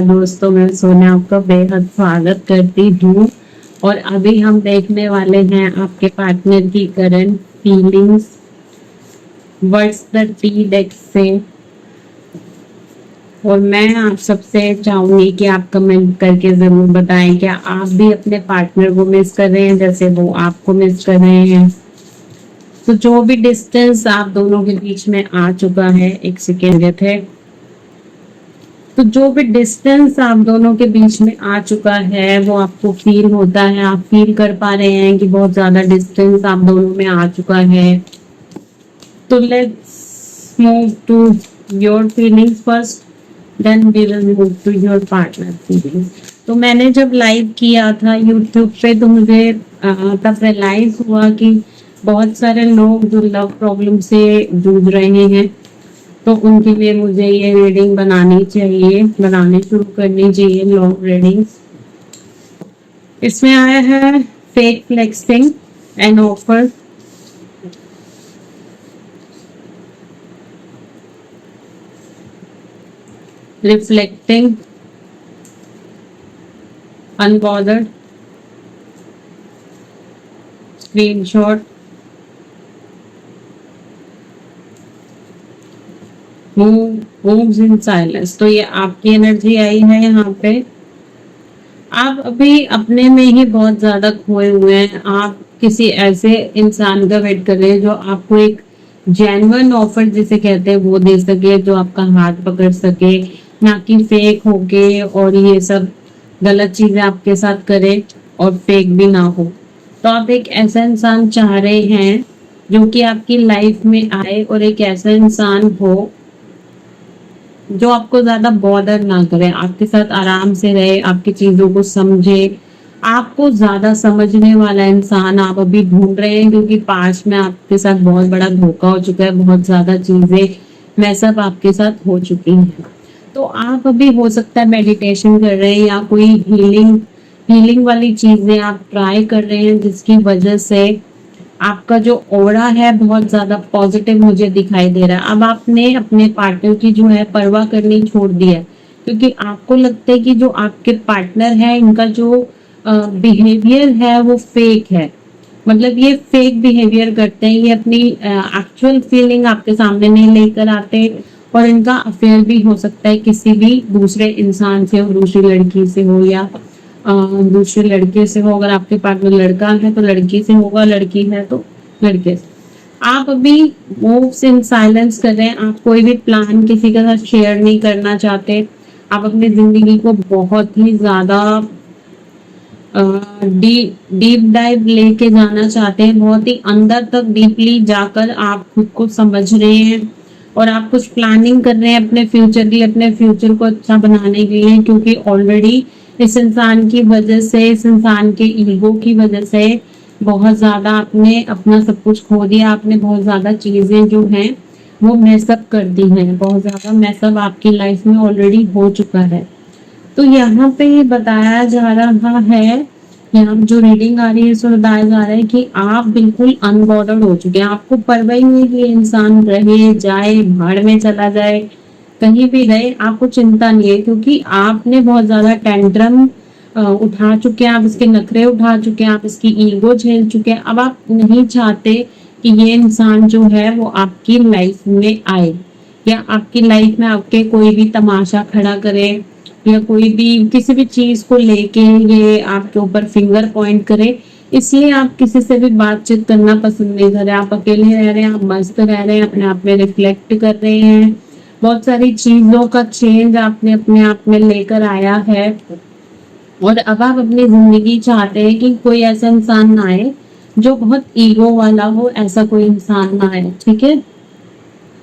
दोस्तों, मैं सोनिया आपका बेहद स्वागत करती हूँ। और अभी हम देखने वाले हैं आपके पार्टनर की current feelings words the T deck से। और मैं आप सबसे चाहूंगी कि आप कमेंट करके जरूर बताएं, क्या आप भी अपने पार्टनर को मिस कर रहे हैं जैसे वो आपको मिस कर रहे हैं। तो जो भी डिस्टेंस आप दोनों के बीच में आ चुका है, एक सेकेंड थे, तो जो भी डिस्टेंस आप दोनों के बीच में आ चुका है वो आपको फील होता है, आप फील कर पा रहे हैं कि बहुत ज्यादा डिस्टेंस आप दोनों में आ चुका है। तो let's move to your feelings first, then we will move to your partner feelings. तो मैंने जब लाइव किया था यूट्यूब पे तो मुझे तब रियलाइज हुआ कि बहुत सारे लोग जो लव प्रॉब्लम से जूझ रहे हैं, तो उनके लिए मुझे ये रीडिंग बनानी शुरू करनी चाहिए। लॉन्ग रीडिंग इसमें आया है fake flexing and offer, reflecting, unbothered, screenshot, moves in silence. तो ये आपकी एनर्जी आई है यहाँ पे। आप अभी अपने में ही बहुत ज्यादा खोए हुए हैं। आप किसी ऐसे इंसान का वेट कर रहे हैं जो आपको एक जेन्युइन ऑफर जिसे कहते हैं वो दे सके, जो आपका हाथ पकड़ सके, ना कि फेक होके और ये सब गलत चीजें आपके साथ करे और फेक भी ना हो। तो आप एक ऐसा इंसान चाह रहे हैं जो कि आपकी लाइफ में आए और एक ऐसा इंसान हो जो आपको ज्यादा बॉदर ना करे, आपके साथ आराम से रहे, आपकी चीजों को समझे, आपको ज्यादा समझने वाला इंसान आप अभी ढूंढ रहे हैं, क्योंकि पास्ट में आपके साथ बहुत बड़ा धोखा हो चुका है, बहुत ज्यादा चीजें मैसअप आपके साथ हो चुकी हैं। तो आप अभी हो सकता है मेडिटेशन कर रहे हैं या कोई हीलिंग हीलिंग वाली चीजें आप ट्राई कर रहे हैं, जिसकी वजह से आपका जो ऑरा है बहुत ज्यादा पॉजिटिव मुझे दिखाई दे रहा है। अब आपने अपने पार्टनर की जो है परवाह करनी छोड़ दी है, क्योंकि आपको लगता है कि जो आपके पार्टनर है इनका जो बिहेवियर है वो फेक है। मतलब ये फेक बिहेवियर करते हैं, ये अपनी एक्चुअल फीलिंग आपके सामने नहीं लेकर आते। और इनका अफेयर भी हो सकता है किसी भी दूसरे इंसान से हो, दूसरी लड़की से हो या दूसरे लड़के से हो। अगर आपके पार्टनर लड़का है तो लड़की से होगा, लड़की है तो लड़के से। आप अभी मूव्स इन साइलेंस कर रहे हैं, आप कोई भी प्लान किसी के साथ शेयर नहीं करना चाहते। आप अपनी जिंदगी को बहुत ही ज्यादा डीप डाइव लेके जाना चाहते हैं, बहुत ही अंदर तक डीपली जाकर आप खुद को समझ रहे हैं। और आप कुछ प्लानिंग कर रहे हैं अपने फ्यूचर के लिए, अपने फ्यूचर को अच्छा बनाने के लिए, क्योंकि ऑलरेडी इस इंसान की वजह से, इस इंसान के ईगो की वजह से बहुत ज्यादा आपने अपना सब कुछ खो दिया। आपने बहुत ज्यादा चीजें जो हैं वो मैसअप कर दी हैं, बहुत ज्यादा मैसअप आपकी लाइफ में ऑलरेडी हो चुका है। तो यहाँ पे ये बताया जा रहा है, यहाँ जो रीडिंग आ रही है इसमें बताया जा रहा है कि आप बिल्कुल अनबॉर्डर्ड हो चुके हैं। आपको परवाह ही नहीं है कि इंसान रहे जाए, भाड़ में चला जाए, कहीं भी रहे, आपको चिंता नहीं है, क्योंकि आपने बहुत ज्यादा टेंट्रम उठा चुके हैं, आप इसके नखरे उठा चुके हैं, आप इसकी ईगो झेल चुके हैं। अब आप नहीं चाहते कि ये इंसान जो है वो आपकी लाइफ में आए, या आपकी लाइफ में आपके कोई भी तमाशा खड़ा करे, या कोई भी किसी भी चीज को लेके ये आपके ऊपर फिंगर पॉइंट करे। इसलिए आप किसी से भी बातचीत करना पसंद नहीं कर रहे, आप अकेले रह रहे हैं, आप मस्त रह रहे हैं, अपने आप में रिफ्लेक्ट कर रहे हैं। बहुत सारी चीजों का चेंज आपने अपने आप में लेकर आया है। और अब आप अपनी जिंदगी चाहते हैं कि कोई ऐसा इंसान ना आए जो बहुत ईगो वाला हो, ऐसा कोई इंसान ना आए, ठीक है।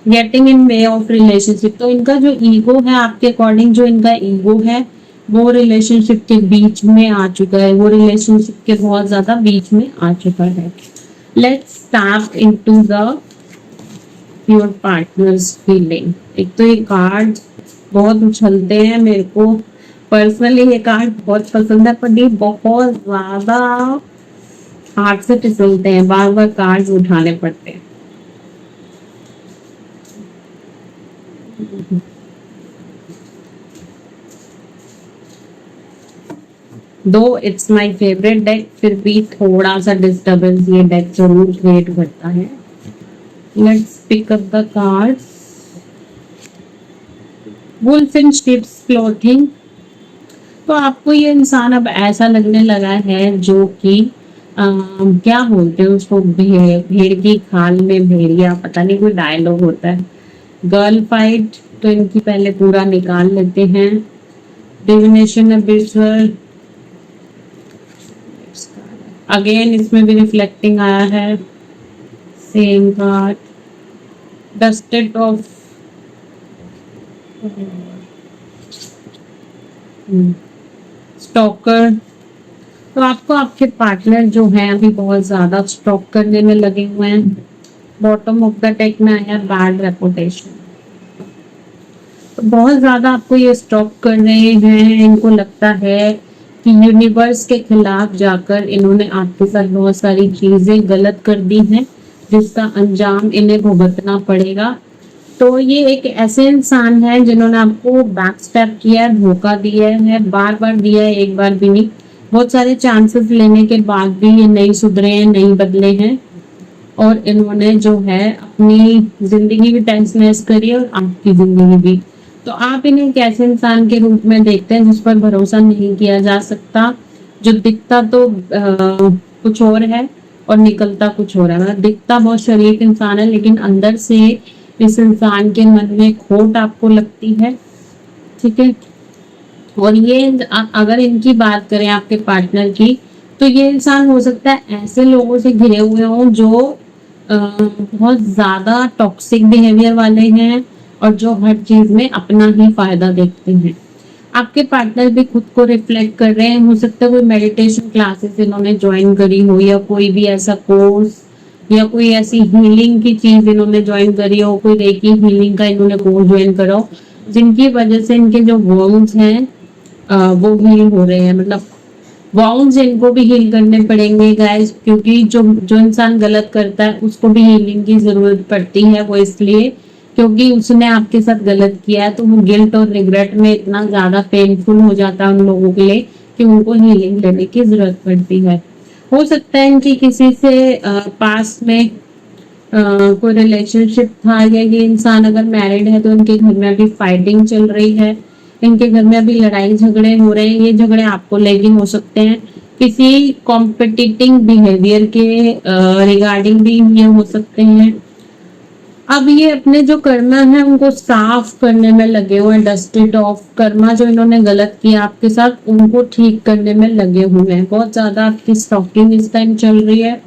Getting in way of relationship, तो इनका जो ईगो है, आपके अकॉर्डिंग जो इनका ईगो है वो रिलेशनशिप के बीच में आ चुका है, वो रिलेशनशिप के बहुत ज्यादा बीच में आ चुका है। Let's tap into the your partners feeling. एक तो ये कार्ड बहुत उछलते हैं, मेरे को पर्सनली ये कार्ड बहुत पसंद है, पर ये बहुत ज्यादा हाथ से फिसलते हैं, बार बार कार्ड उठाने पड़ते हैं। दो इट्स माय फेवरेट डेक, फिर भी थोड़ा सा डिस्टरबेंस ये डेक जरूर क्रिएट करता है। Let's pick up the cards. Wolf in sheep's clothing. तो आपको ये इंसान अब ऐसा लगने लगा है जो कि क्या बोलते हैं उसको, भेड़ की खाल में भेड़िया, पता नहीं कोई डायलॉग होता है। गर्ल फाइट तो इनकी पहले पूरा निकाल लेते हैं। डिविनेशन अबिसुअल, अगेन इसमें भी रिफ्लेक्टिंग आया है। Same card, dusted of stalker. तो आपको आपके पार्टनर जो हैं अभी बहुत ज्यादा स्टॉक करने में लगे हुए हैं। बॉटम ऑफ द डेक में आया बैड रेपुटेशन। तो बहुत ज्यादा आपको ये स्टॉक कर रहे हैं। इनको लगता है कि यूनिवर्स के खिलाफ जाकर इन्होंने आपके साथ बहुत सारी चीजें गलत कर दी हैं, जिसका अंजाम इन्हें भुगतना पड़ेगा। तो ये एक ऐसे इंसान है जिन्होंने आपको बैक स्टेप किया है, धोखा दिया है, बार बार दिया है, एक बार भी नहीं। बहुत सारे चांसेस लेने के बाद भी ये नहीं सुधरे हैं, नहीं बदले हैं, और इन्होंने जो है अपनी जिंदगी भी तहस नहस करी और आपकी जिंदगी भी। तो आप इन्हें कैसे इंसान के रूप में देखते हैं जिस पर भरोसा नहीं किया जा सकता, जो दिखता तो कुछ और है और निकलता कुछ और है। मतलब दिखता बहुत शरीफ इंसान है, लेकिन अंदर से इस इंसान के मन में खोट आपको लगती है। ठीक है। और ये अगर इनकी बात करें आपके पार्टनर की, तो ये इंसान हो सकता है ऐसे लोगों से घिरे हुए हों जो बहुत ज्यादा टॉक्सिक बिहेवियर वाले हैं और जो हर चीज में अपना ही फायदा देखते हैं। आपके पार्टनर भी खुद को रिफ्लेक्ट कर रहे हैं। हो सकता है कोई मेडिटेशन क्लासेस इन्होंने ज्वाइन करी हो, या कोई भी ऐसा कोर्स, या कोई ऐसी हीलिंग की चीज इन्होंने ज्वाइन करी हो, कोई रेकी हीलिंग का इन्होंने कोर्स ज्वाइन करा हो, जिनकी वजह से इनके जो वॉन्स हैं वो हील हो रहे हैं। मतलब वाउंड्स इनको भी हील करने पड़ेंगे गाइस, क्योंकि जो जो इंसान गलत करता है उसको भी हीलिंग की जरूरत पड़ती है। वो इसलिए क्योंकि उसने आपके साथ गलत किया है, तो वो गिल्ट और रिग्रेट में इतना ज्यादा पेनफुल हो जाता है उन लोगों के लिए कि उनको हीलिंग लेने की जरूरत पड़ती है। हो सकता है इनकी किसी से पास में कोई रिलेशनशिप था, या ये इंसान अगर मैरिड है तो इनके घर में अभी फाइटिंग चल रही है, इनके घर में अभी लड़ाई झगड़े हो रहे हैं। ये झगड़े आपको लेके हो सकते हैं, किसी कॉम्पिटिटिव बिहेवियर के रिगार्डिंग भी ये हो सकते हैं। अब ये अपने जो कर्मा है उनको साफ करने में लगे हुए हैं। डस्टेड ऑफ कर्मा, जो इन्होंने गलत किया आपके साथ उनको ठीक करने में लगे हुए हैं। बहुत ज्यादा आपकी स्टॉकिंग इस टाइम चल रही है,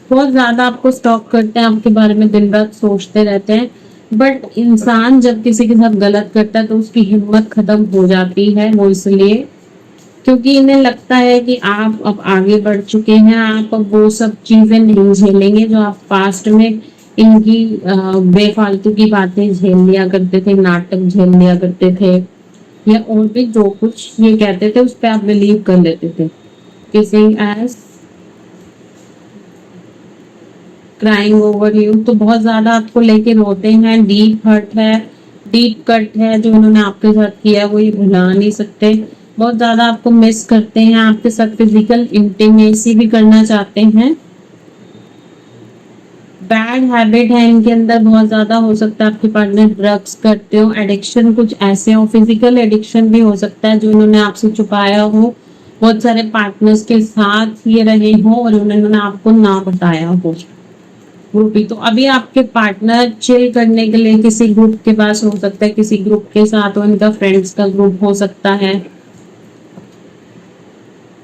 बहुत ज्यादा आपको स्टॉक करते हैं, आपके बारे में दिन रात सोचते रहते हैं। बट इंसान जब किसी के साथ गलत करता है तो उसकी हिम्मत खत्म हो जाती है। वो इसलिए क्योंकि इन्हें लगता है कि आप अब आगे बढ़ चुके हैं, आप अब वो सब चीजें नहीं झेलेंगे जो आप पास्ट में इनकी बेफालतू की बातें झेल लिया करते थे, नाटक झेल लिया करते थे, या और भी जो कुछ ये कहते थे उस पर आप बिलीव कर लेते थे। Kissing as crying over you, तो बहुत ज्यादा आपको लेके रोते हैं। डीप हर्ट है, डीप कट है जो उन्होंने आपके साथ किया, वो ये भुला नहीं सकते। बहुत ज्यादा आपको मिस करते हैं, आपके साथ फिजिकल इंटीमेसी भी करना चाहते हैं। बैड हैबिट है इनके अंदर बहुत ज्यादा। हो सकता है आपके पार्टनर ड्रग्स करते हो, एडिक्शन कुछ ऐसे हो, फिजिकल एडिक्शन भी हो सकता है जो इन्होंने आपसे छुपाया हो। बहुत सारे पार्टनर्स के साथ ये रहे हो और उन्होंने आपको ना बताया हो। ग्रुप ही तो अभी आपके पार्टनर चिल करने के लिए किसी ग्रुप के पास हो सकता है, किसी ग्रुप के साथ हो, इनका फ्रेंड्स का ग्रुप हो सकता है।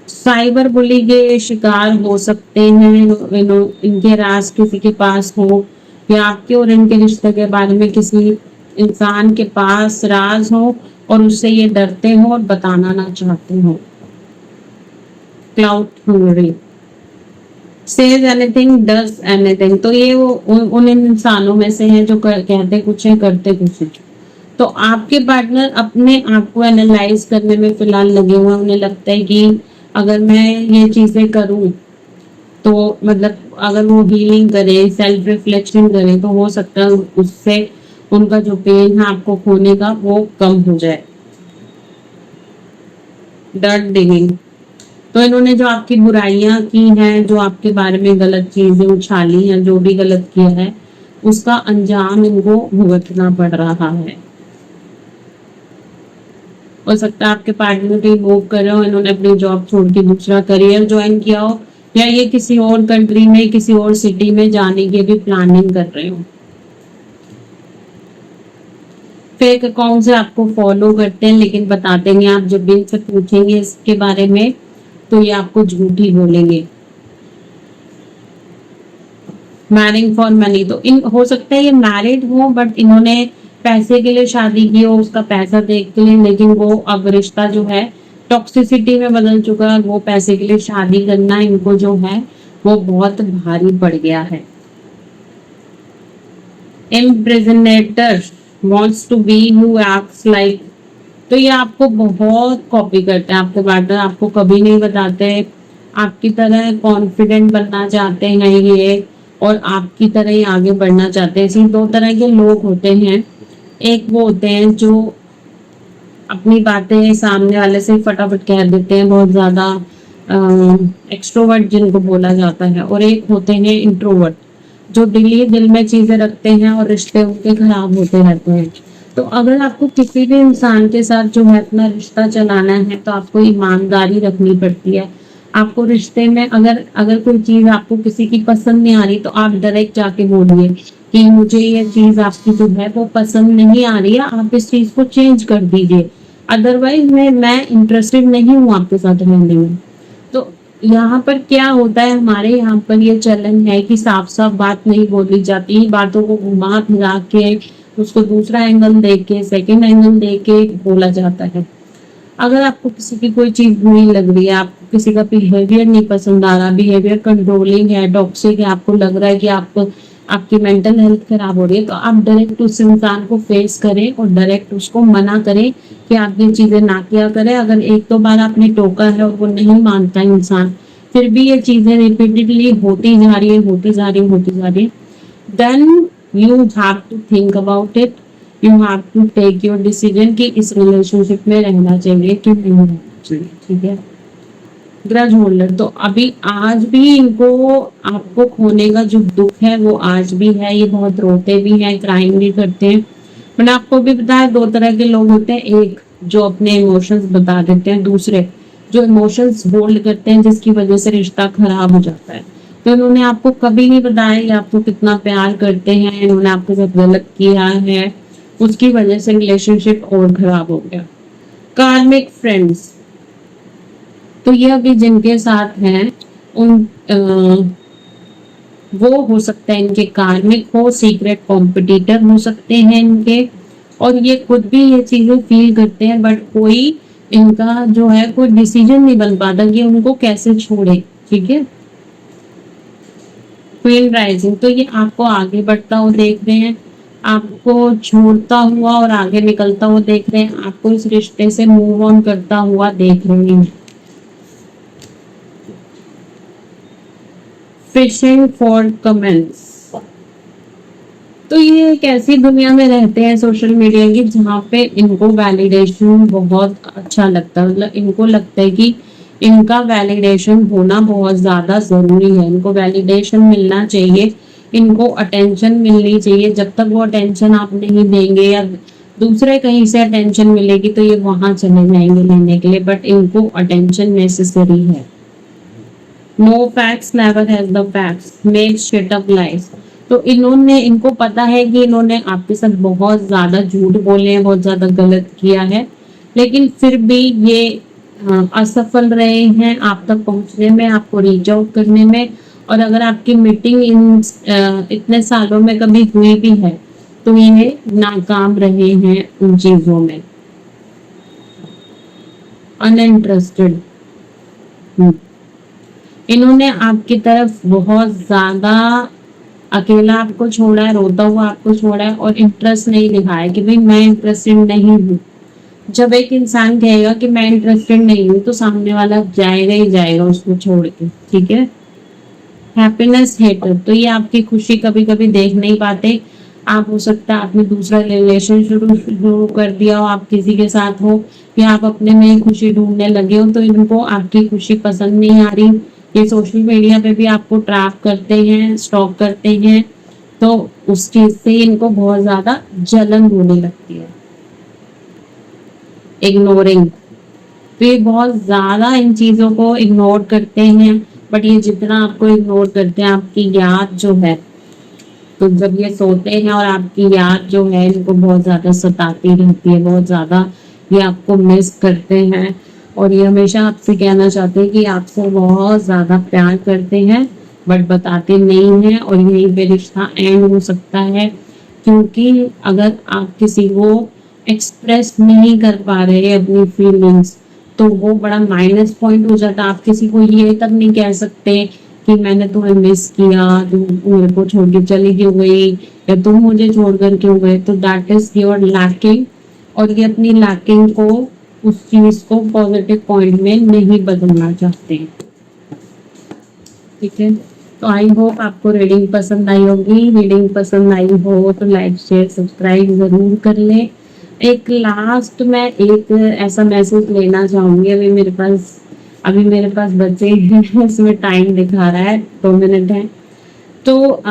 साइबर बुली के शिकार हो सकते हैं, इनके राज किसी के पास हो, या आपके और इनके रिश्ते के बारे में किसी इंसान के पास राज हो और उससे ये डरते हो और बताना ना चाहते हो। Cloud hungry, says anything does anything, तो ये वो उन इंसानों में से है जो कहते कुछ है करते कुछ है। तो आपके पार्टनर अपने आप को एनालाइज करने में फिलहाल लगे हुए हैं। उन्हें लगता है कि अगर मैं ये चीजें करूं तो मतलब अगर वो हीलिंग करे, सेल्फ रिफ्लेक्शन करे, तो हो सकता है उससे उनका जो पेन है आपको खोने का वो कम हो जाए। डर्ट डिगिंग, तो इन्होंने जो आपकी बुराइयां की हैं, जो आपके बारे में गलत चीजें उछाली हैं, जो भी गलत किया है, उसका अंजाम इनको भुगतना पड़ रहा है। हो सकता है आपके पार्टनर कहीं मूव कर रहे हो, इन्होंने अपनी जॉब छोड़ के दूसरा करियर ज्वाइन किया हो, या ये किसी और कंट्री में, किसी और सिटी में जाने की भी प्लानिंग कर रहे हो। फेक अकाउंट से आपको फॉलो करते हैं, लेकिन बताते नहीं। आप जब भी इनसे पूछेंगे इसके बारे में तो ये आपको झूठ ही बोलेंगे। मैरिंग फॉर मनी, तो इन हो सकता है ये मैरिड हो, बट इन्होंने पैसे के लिए शादी की हो, उसका पैसा देख के लिए, लेकिन वो अब रिश्ता जो है टॉक्सिसिटी में बदल चुका है। वो पैसे के लिए शादी करना इनको जो है वो बहुत भारी पड़ गया है। Impersonator wants to be you acts like, तो ये आपको बहुत कॉपी करते हैं। आपके पार्टनर आपको कभी नहीं बताते, आपकी तरह कॉन्फिडेंट बनना चाहते हैं ये, और आपकी तरह ही आगे बढ़ना चाहते हैं। इसी दो तरह के लोग होते हैं। एक वो होते हैं जो अपनी बातें सामने वाले से फटाफट कह देते हैं, बहुत ज्यादा एक्सट्रोवर्ट जिनको बोला जाता है, और एक होते हैं इंट्रोवर्ट जो दिल ही दिल में चीजें रखते हैं और रिश्ते उनके खराब होते रहते हैं। तो अगर आपको किसी भी इंसान के साथ जो है अपना रिश्ता चलाना है तो आपको ईमानदारी रखनी पड़ती है। आपको रिश्ते में अगर अगर कोई चीज आपको किसी की पसंद नहीं आ रही तो आप डायरेक्ट जाके बोलिए कि मुझे ये चीज आपकी जो है वो पसंद नहीं आ रही है, आप इस चीज को चेंज कर दीजिए, अदरवाइज मैं इंटरेस्टेड नहीं हूँ आपके साथ रहने में। तो यहाँ पर क्या होता है, हमारे यहाँ पर ये चलन है कि साफ साफ बात नहीं बोली जाती, बातों को घुमा फिरा के उसको दूसरा एंगल देख के, सेकेंड एंगल देख के बोला जाता है। अगर आपको किसी की कोई चीज बुरी लग रही है, आपको किसी का बिहेवियर नहीं पसंद आ रहा, बिहेवियर कंट्रोलिंग है, टॉक्सिक है, आपको लग रहा है कि आपकी मेंटल हेल्थ खराब हो रही है, तो आप डायरेक्ट उस इंसान को फेस करें और डायरेक्ट उसको मना करें कि आप ये चीजें ना किया करें। अगर एक दो बार आपने टोका है और वो नहीं मानता इंसान, फिर भी ये चीजें रिपीटेडली होती जा रही है, होती जा रही है, होती जा रही है, then you have to think about it, you have to take your decision कि इस रिलेशनशिप में रहना चाहिए कि नहीं रहना चाहिए। ठीक है। ग्रज होल्डर, तो अभी आज भी इनको आपको खोने का जो दुख है वो आज भी है। ये बहुत रोते भी हैं, क्राइम भी करते हैं। मैंने आपको भी बताया दो तरह के लोग होते हैं, एक जो अपने इमोशंस बता देते हैं, दूसरे जो इमोशंस होल्ड करते हैं जिसकी वजह से रिश्ता खराब हो जाता है। तो इन्होंने आपको कभी नहीं बताया कि आपको कितना प्यार करते हैं, इन्होंने आपके साथ गलत किया है, उसकी वजह से रिलेशनशिप और खराब हो गया। कार्मिक फ्रेंड्स, तो ये अभी जिनके साथ हैं उन वो हो सकता है इनके कार्मिक हो, सीक्रेट कॉम्पिटिटर हो सकते हैं इनके, और ये खुद भी ये चीजें फील करते हैं, बट कोई इनका जो है कोई डिसीजन नहीं बन पाता कि उनको कैसे छोड़े। ठीक है। क्वीन राइजिंग, तो ये आपको आगे बढ़ता हुआ देख रहे हैं, आपको छोड़ता हुआ और आगे निकलता हुआ देख रहे हैं, आपको इस रिश्ते से मूव ऑन करता हुआ देख रहे हैं। फिशिंग फॉर कमेंट्स, तो ये एक ऐसी दुनिया में रहते हैं सोशल मीडिया की जहाँ पे इनको वैलिडेशन बहुत अच्छा लगता है। मतलब इनको लगता है कि इनका वैलिडेशन होना बहुत ज्यादा जरूरी है, इनको वैलिडेशन मिलना चाहिए, इनको अटेंशन मिलनी चाहिए। जब तक वो अटेंशन आप नहीं देंगे या दूसरे कहीं से अटेंशन मिलेगी तो ये वहां चले जाएंगे लेने के लिए, बट इनको अटेंशन नेसेसरी है। No facts never has the facts, make shit up lies, तो इन्होंने इनको पता है कि इन्होंने आपके साथ बहुत ज्यादा झूठ बोले हैं, बहुत ज्यादा गलत किया है, लेकिन फिर भी ये असफल रहे हैं आप तक पहुंचने में, आपको रीच आउट करने में। और अगर आपकी मीटिंग इन इतने सालों में कभी हुई भी है तो ये नाकाम रहे हैं उन चीजों में। अनइंटरेस्टेड, इन्होंने आपकी तरफ बहुत ज्यादा अकेला आपको छोड़ा है, रोता हुआ आपको छोड़ा है, और इंटरेस्ट नहीं दिखाया कि भाई मैं इंटरेस्टेड नहीं हूँ। जब एक इंसान कहेगा कि मैं इंटरेस्टेड नहीं हूँ तो सामने वाला जाएगा ही जाएगा उसको छोड़ के। ठीक है। हैप्पीनेस हेटर, तो ये आपकी खुशी कभी कभी देख नहीं पाते, आप हो सकता है आपने दूसरा रिलेशन शुरू कर दिया हो, आप किसी के साथ हो, या आप अपने में ही खुशी ढूंढने लगे हो, तो इनको आपकी खुशी पसंद नहीं आ रही। ये सोशल मीडिया पे भी आपको ट्रैप करते हैं, स्टॉक करते हैं, तो उस चीज से इनको बहुत ज्यादा जलन होने लगती है। इग्नोरिंग, तो ये बहुत ज्यादा इन चीजों को इग्नोर करते हैं। बट ये जितना आपको इग्नोर करते हैं, आपकी याद जो है, तो जब ये सोते हैं और आपकी याद जो है इनको बहुत ज्यादा सताती रहती है, बहुत ज्यादा ये आपको मिस करते हैं, और ये हमेशा आपसे कहना चाहते हैं कि आपसे बहुत ज्यादा प्यार करते हैं, बट बताते नहीं हैं, और यही पे रिश्ता एंड हो सकता है। क्योंकि अगर आप किसी को एक्सप्रेस नहीं कर पा रहे अपनी फीलिंग्स, तो वो बड़ा माइनस पॉइंट हो जाता है। आप किसी को ये तक नहीं कह सकते कि मैंने तुम्हें मिस किया, तुम मेरे को छोड़ के चली क्यों गई, या तुम मुझे छोड़कर क्यों गए, तो दैट इज योर लैकिंग। और ये अपनी लैकिंग को, उस चीज को पॉजिटिव पॉइंट में नहीं बदलना चाहते। ठीक है, तो आई होप आपको रीडिंग पसंद आई होगी। रीडिंग पसंद आई हो तो लाइक शेयर सब्सक्राइब जरूर कर ले। एक लास्ट में एक ऐसा मैसेज लेना चाहूंगी। अभी मेरे पास बचे हैं, इसमें टाइम दिखा रहा है 2 मिनट है, तो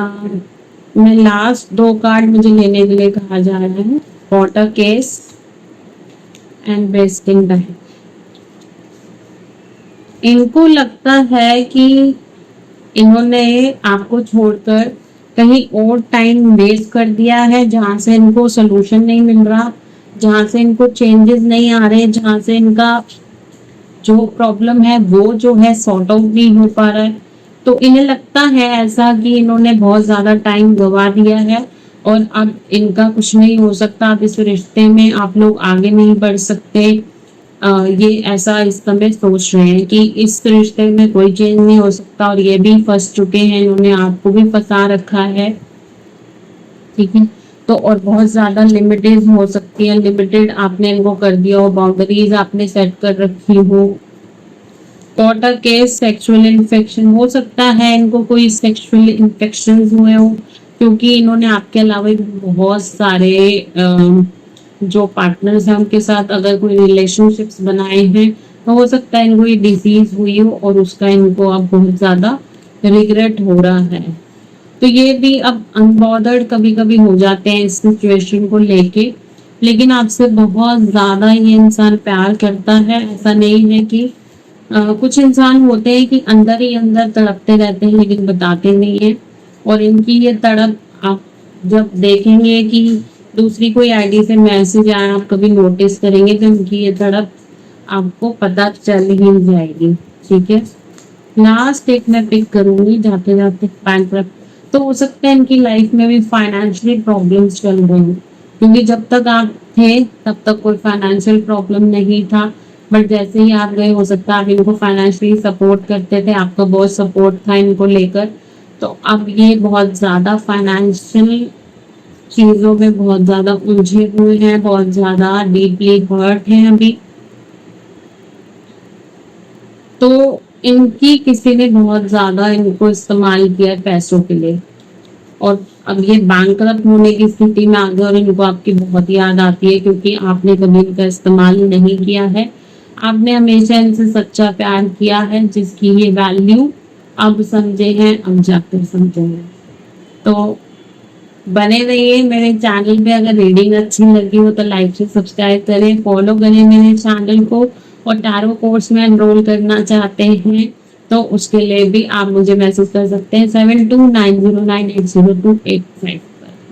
मैं लास्ट 2 कार्ड मुझे लेने के लिए कहा जा रहा है। Water case and wasting time. इनको लगता है कि इन्होंने आपको छोड़कर कहीं और टाइम वेस्ट कर दिया है, जहां से इनको सोल्यूशन नहीं मिल रहा, जहां से इनको चेंजेस नहीं आ रहे, जहां से इनका जो प्रॉब्लम है वो जो है सॉर्ट आउट नहीं हो पा रहा है। तो इन्हें लगता है ऐसा कि इन्होंने बहुत ज्यादा टाइम गवा दिया है, और अब इनका कुछ नहीं हो सकता। अब इस रिश्ते में आप लोग आगे नहीं बढ़ सकते। ये ऐसा इस समय सोच रहे हैं कि इस रिश्ते में कोई चेंज नहीं हो सकता, और ये भी फंस चुके हैं, इन्होंने आपको भी फंसा रखा है। ठीक है, तो और बहुत ज्यादा लिमिटेड हो सकती है, लिमिटेड आपने इनको कर दिया हो, बाउंड्रीज आपने सेट कर रखी हो। वाटर केस सेक्सुअल इन्फेक्शन हो सकता है, इनको कोई सेक्सुअल इन्फेक्शन हुए हो, क्योंकि इन्होंने आपके अलावा भी बहुत सारे जो पार्टनर्स हैं उनके साथ अगर कोई रिलेशनशिप्स बनाए हैं, तो हो सकता है इनको ये डिजीज हुई हो, और उसका इनको अब बहुत ज्यादा रिग्रेट हो रहा है। तो ये भी अब अनबॉदर्ड कभी कभी हो जाते हैं इस सिचुएशन को लेके। लेकिन आपसे बहुत ज्यादा ये इंसान प्यार करता है। ऐसा नहीं है कि कुछ इंसान होते हैं कि अंदर ही अंदर तड़पते रहते हैं लेकिन बताते नहीं है, और इनकी ये तड़प आप जब देखेंगे कि दूसरी कोई आईडी से मैसेज आया, आप कभी नोटिस करेंगे, तो इनकी ये तड़प आपको पता चल ही जाएगी। ठीक है, लास्ट एक मैं पिक करूंगी जाते जाते, बैंकरप्ट। तो हो सकता है इनकी लाइफ में भी फाइनेंशियल प्रॉब्लम्स चल रही हैं, क्योंकि जब तक आप थे तब तक कोई फाइनेंशियल प्रॉब्लम नहीं था, बट जैसे ही आप गए हो सकता है आप इनको फाइनेंशियली सपोर्ट करते थे, आपका बहुत सपोर्ट था इनको लेकर, तो अब ये बहुत ज्यादा फाइनेंशियल चीजों में बहुत ज्यादा उलझे हुए हैं, बहुत ज्यादा डीपली हर्ट हैं अभी। तो इनकी किसी ने बहुत ज्यादा इनको इस्तेमाल किया है पैसों के लिए, और अब ये बैंकरप्ट होने की स्थिति में आ गए, और इनको आपकी बहुत याद आती है, क्योंकि आपने कभी इनका इस्तेमाल नहीं किया है। आपने हमेशा इनसे सच्चा प्यार किया है, जिसकी ये वैल्यू अब समझे हैं, अब जाकर समझे हैं। तो बने रहिए मेरे चैनल पे। अगर रीडिंग अच्छी लगी हो तो लाइक से सब्सक्राइब करें, फॉलो करें मेरे चैनल को, और टैरो कोर्स में एनरोल करना चाहते हैं तो उसके लिए भी आप मुझे मैसेज कर सकते हैं 7290980285 पर।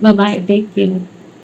Bye bye, take care.